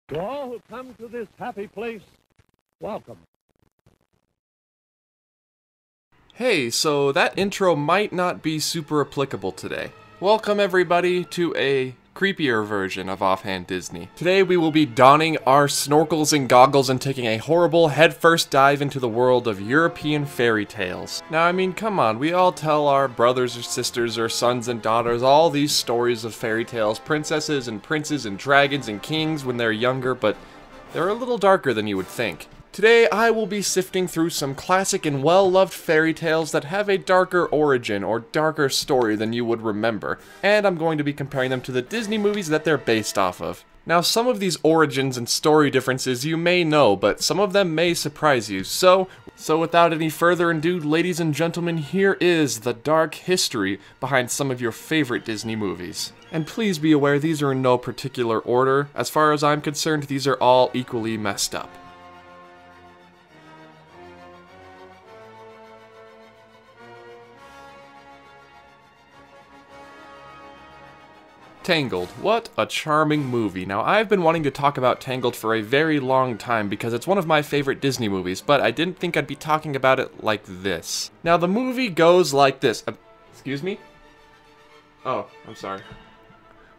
To all who come to this happy place, welcome. Hey, so that intro might not be super applicable today. Welcome everybody to a creepier version of Offhand Disney. Today we will be donning our snorkels and goggles and taking a horrible headfirst dive into the world of European fairy tales. Now I mean, come on, we all tell our brothers or sisters or sons and daughters all these stories of fairy tales, princesses and princes and dragons and kings when they're younger, but they're a little darker than you would think. Today, I will be sifting through some classic and well-loved fairy tales that have a darker origin or darker story than you would remember, and I'm going to be comparing them to the Disney movies that they're based off of. Now, some of these origins and story differences you may know, but some of them may surprise you, so without any further ado, ladies and gentlemen, here is the dark history behind some of your favorite Disney movies. And please be aware, these are in no particular order. As far as I'm concerned, these are all equally messed up. Tangled. What a charming movie. Now, I've been wanting to talk about Tangled for a very long time because it's one of my favorite Disney movies, but I didn't think I'd be talking about it like this. Now, the movie goes like this. Excuse me? Oh, I'm sorry.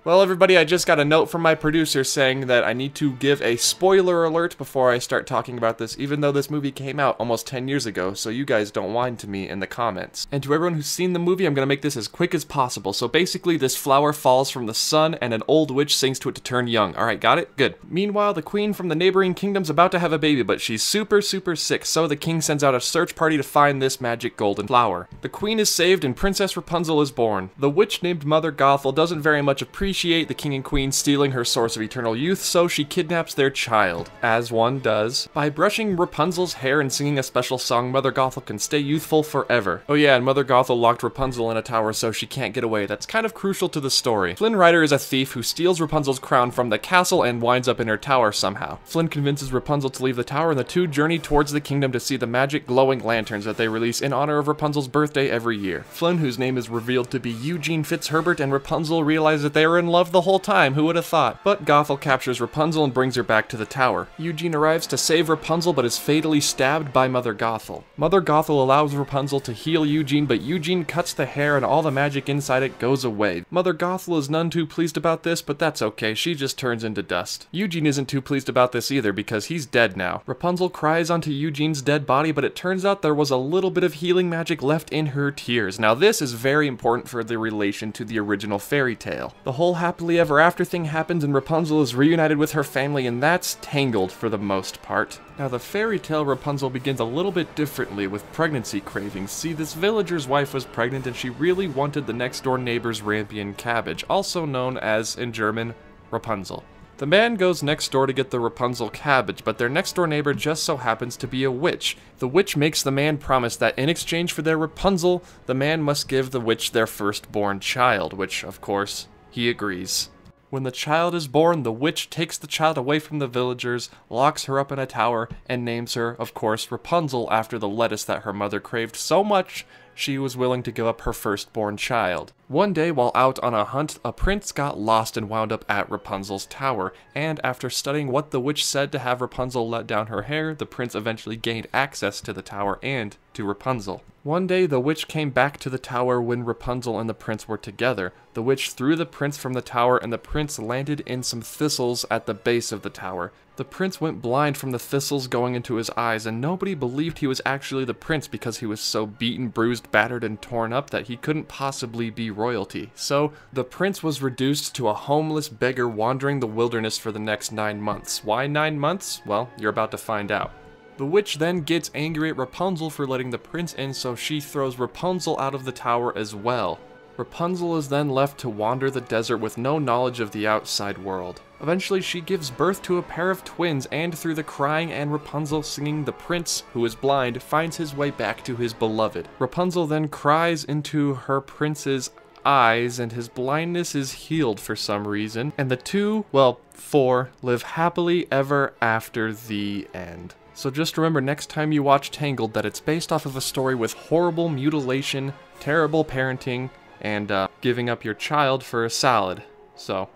Well, everybody, I just got a note from my producer saying that I need to give a spoiler alert before I start talking about this, even though this movie came out almost 10 years ago, so you guys don't whine to me in the comments. And to everyone who's seen the movie, I'm gonna make this as quick as possible. So basically, this flower falls from the sun, and an old witch sings to it to turn young. Alright, got it? Good. Meanwhile, the queen from the neighboring kingdom's about to have a baby, but she's super sick, so the king sends out a search party to find this magic golden flower. The queen is saved, and Princess Rapunzel is born. The witch named Mother Gothel doesn't very much appreciate the king and queen stealing her source of eternal youth, so she kidnaps their child, as one does. By brushing Rapunzel's hair and singing a special song, Mother Gothel can stay youthful forever. Oh yeah, and Mother Gothel locked Rapunzel in a tower so she can't get away. That's kind of crucial to the story. Flynn Rider is a thief who steals Rapunzel's crown from the castle and winds up in her tower somehow. Flynn convinces Rapunzel to leave the tower, and the two journey towards the kingdom to see the magic glowing lanterns that they release in honor of Rapunzel's birthday every year. Flynn, whose name is revealed to be Eugene Fitzherbert, and Rapunzel realize that they are in love the whole time. Who would have thought? But Gothel captures Rapunzel and brings her back to the tower. Eugene arrives to save Rapunzel but is fatally stabbed by Mother Gothel. Mother Gothel allows Rapunzel to heal Eugene, but Eugene cuts the hair and all the magic inside it goes away. Mother Gothel is none too pleased about this, but that's okay, she just turns into dust. Eugene isn't too pleased about this either because he's dead now. Rapunzel cries onto Eugene's dead body, but it turns out there was a little bit of healing magic left in her tears. Now this is very important for the relation to the original fairy tale. The whole happily ever after thing happens and Rapunzel is reunited with her family, and that's Tangled for the most part. Now the fairy tale Rapunzel begins a little bit differently with pregnancy cravings. See, this villager's wife was pregnant and she really wanted the next door neighbor's rampion cabbage, also known as, in German, Rapunzel. The man goes next door to get the Rapunzel cabbage, but their next door neighbor just so happens to be a witch. The witch makes the man promise that in exchange for their Rapunzel, the man must give the witch their firstborn child, which, of course, he agrees. When the child is born, the witch takes the child away from the villagers, locks her up in a tower, and names her, of course, Rapunzel after the lettuce that her mother craved so much she was willing to give up her firstborn child. One day, while out on a hunt, a prince got lost and wound up at Rapunzel's tower, and after studying what the witch said to have Rapunzel let down her hair, the prince eventually gained access to the tower and to Rapunzel. One day, the witch came back to the tower when Rapunzel and the prince were together. The witch threw the prince from the tower, and the prince landed in some thistles at the base of the tower. The prince went blind from the thistles going into his eyes, and nobody believed he was actually the prince because he was so beaten, bruised, battered, and torn up that he couldn't possibly be royalty. So, the prince was reduced to a homeless beggar wandering the wilderness for the next 9 months. Why 9 months? Well, you're about to find out. The witch then gets angry at Rapunzel for letting the prince in, so she throws Rapunzel out of the tower as well. Rapunzel is then left to wander the desert with no knowledge of the outside world. Eventually, she gives birth to a pair of twins, and through the crying and Rapunzel singing, the prince, who is blind, finds his way back to his beloved. Rapunzel then cries into her prince's eyes, and his blindness is healed for some reason, and the four, live happily ever after the end. So just remember next time you watch Tangled that it's based off of a story with horrible mutilation, terrible parenting, and giving up your child for a salad. So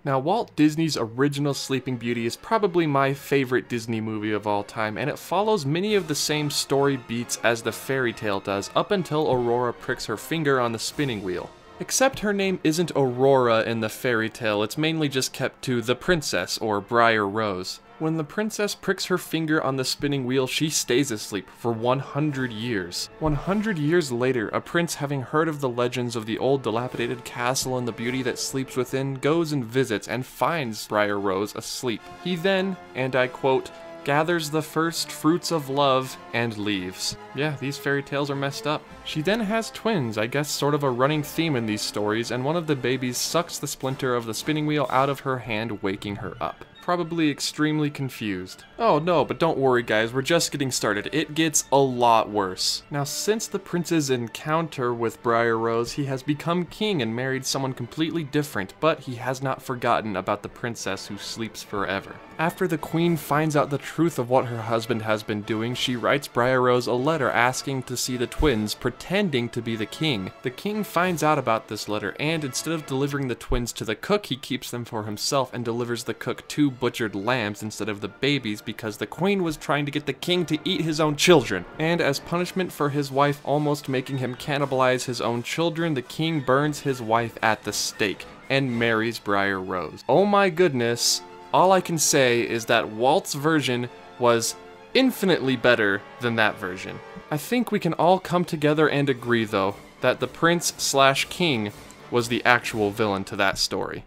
Now, Walt Disney's original Sleeping Beauty is probably my favorite Disney movie of all time, and it follows many of the same story beats as the fairy tale does, up until Aurora pricks her finger on the spinning wheel. Except her name isn't Aurora in the fairy tale, it's mainly just kept to the princess, or Briar Rose. When the princess pricks her finger on the spinning wheel, she stays asleep for 100 years. 100 years later, a prince, having heard of the legends of the old dilapidated castle and the beauty that sleeps within, goes and visits and finds Briar Rose asleep. He then, and I quote, gathers the first fruits of love and leaves. Yeah, these fairy tales are messed up. She then has twins, I guess sort of a running theme in these stories, and one of the babies sucks the splinter of the spinning wheel out of her hand, waking her up. Probably extremely confused. Oh no, but don't worry guys, we're just getting started. It gets a lot worse. Now, since the prince's encounter with Briar Rose, he has become king and married someone completely different, but he has not forgotten about the princess who sleeps forever. After the queen finds out the truth of what her husband has been doing, she writes Briar Rose a letter asking to see the twins, pretending to be the king. The king finds out about this letter, and instead of delivering the twins to the cook, he keeps them for himself and delivers the cook 2 butchered lambs instead of the babies because the queen was trying to get the king to eat his own children. And as punishment for his wife almost making him cannibalize his own children, the king burns his wife at the stake and marries Briar Rose. Oh my goodness. All I can say is that Walt's version was infinitely better than that version. I think we can all come together and agree, though, that the prince/king was the actual villain to that story.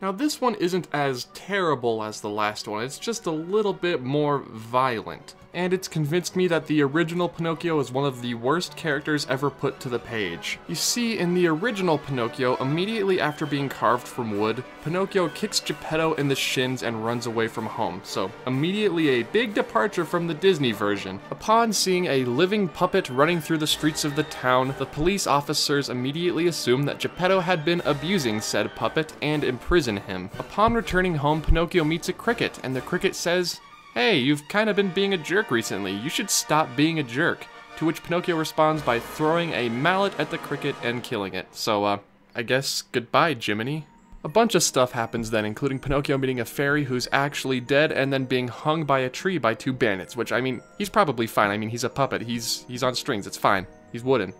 Now, this one isn't as terrible as the last one, it's just a little bit more violent. And it's convinced me that the original Pinocchio is one of the worst characters ever put to the page. You see, in the original Pinocchio, immediately after being carved from wood, Pinocchio kicks Geppetto in the shins and runs away from home, so immediately a big departure from the Disney version. Upon seeing a living puppet running through the streets of the town, the police officers immediately assume that Geppetto had been abusing said puppet and imprison him. Upon returning home, Pinocchio meets a cricket, and the cricket says, "Hey, you've kind of been being a jerk recently. You should stop being a jerk." To which Pinocchio responds by throwing a mallet at the cricket and killing it. So, I guess goodbye, Jiminy. A bunch of stuff happens then, including Pinocchio meeting a fairy who's actually dead and then being hung by a tree by 2 bandits, which, I mean, he's probably fine. I mean, he's a puppet. He's on strings. It's fine. He's wooden.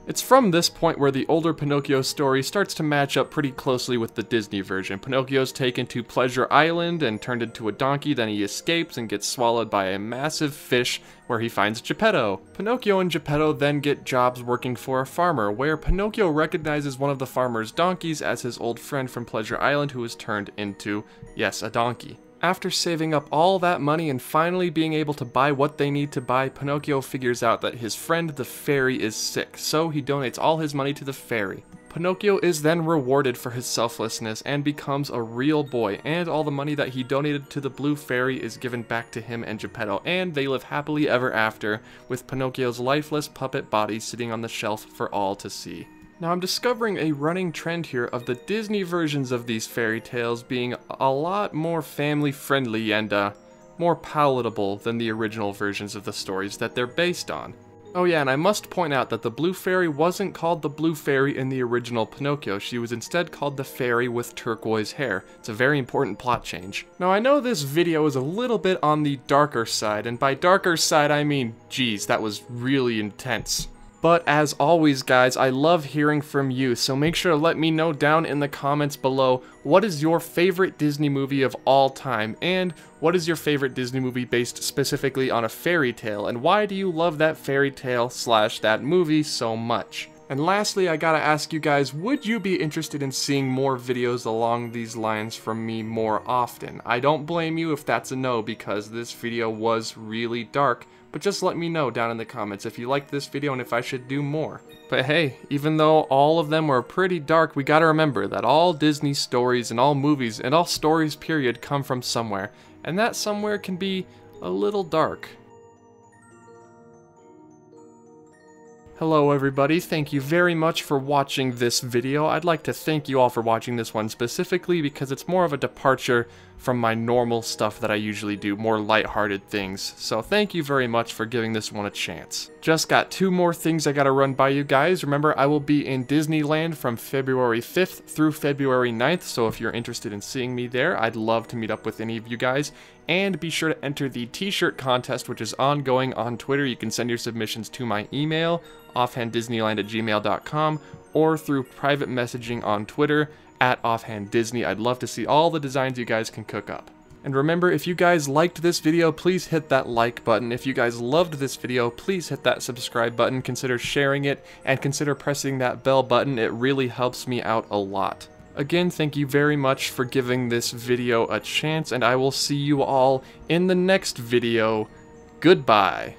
It's from this point where the older Pinocchio story starts to match up pretty closely with the Disney version. Pinocchio's taken to Pleasure Island and turned into a donkey, then he escapes and gets swallowed by a massive fish where he finds Geppetto. Pinocchio and Geppetto then get jobs working for a farmer, where Pinocchio recognizes one of the farmer's donkeys as his old friend from Pleasure Island who was turned into, yes, a donkey. After saving up all that money and finally being able to buy what they need to buy, Pinocchio figures out that his friend the fairy is sick, so he donates all his money to the fairy. Pinocchio is then rewarded for his selflessness and becomes a real boy, and all the money that he donated to the blue fairy is given back to him and Geppetto, and they live happily ever after, with Pinocchio's lifeless puppet body sitting on the shelf for all to see. Now, I'm discovering a running trend here of the Disney versions of these fairy tales being a lot more family-friendly and, more palatable than the original versions of the stories that they're based on. Oh yeah, and I must point out that the Blue Fairy wasn't called the Blue Fairy in the original Pinocchio. She was instead called the Fairy with Turquoise Hair. It's a very important plot change. Now, I know this video is a little bit on the darker side, and by darker side I mean, geez, that was really intense. But as always, guys, I love hearing from you, so make sure to let me know down in the comments below what is your favorite Disney movie of all time, and what is your favorite Disney movie based specifically on a fairy tale, and why do you love that fairy tale / that movie so much? And lastly, I gotta ask you guys, would you be interested in seeing more videos along these lines from me more often? I don't blame you if that's a no, because this video was really dark, but just let me know down in the comments if you liked this video and if I should do more. But hey, even though all of them were pretty dark, we gotta remember that all Disney stories and all movies and all stories period come from somewhere, and that somewhere can be a little dark. Hello everybody, thank you very much for watching this video. I'd like to thank you all for watching this one specifically because it's more of a departure from my normal stuff that I usually do, more lighthearted things. So thank you very much for giving this one a chance. Just got 2 more things I gotta run by you guys. Remember, I will be in Disneyland from February 5th through February 9th, so if you're interested in seeing me there, I'd love to meet up with any of you guys. And be sure to enter the t-shirt contest, which is ongoing on Twitter. You can send your submissions to my email, offhanddisneyland@gmail.com, or through private messaging on Twitter, @offhanddisney. I'd love to see all the designs you guys can cook up. And remember, if you guys liked this video, please hit that like button. If you guys loved this video, please hit that subscribe button, consider sharing it, and consider pressing that bell button. It really helps me out a lot. Again, thank you very much for giving this video a chance, and I will see you all in the next video. Goodbye.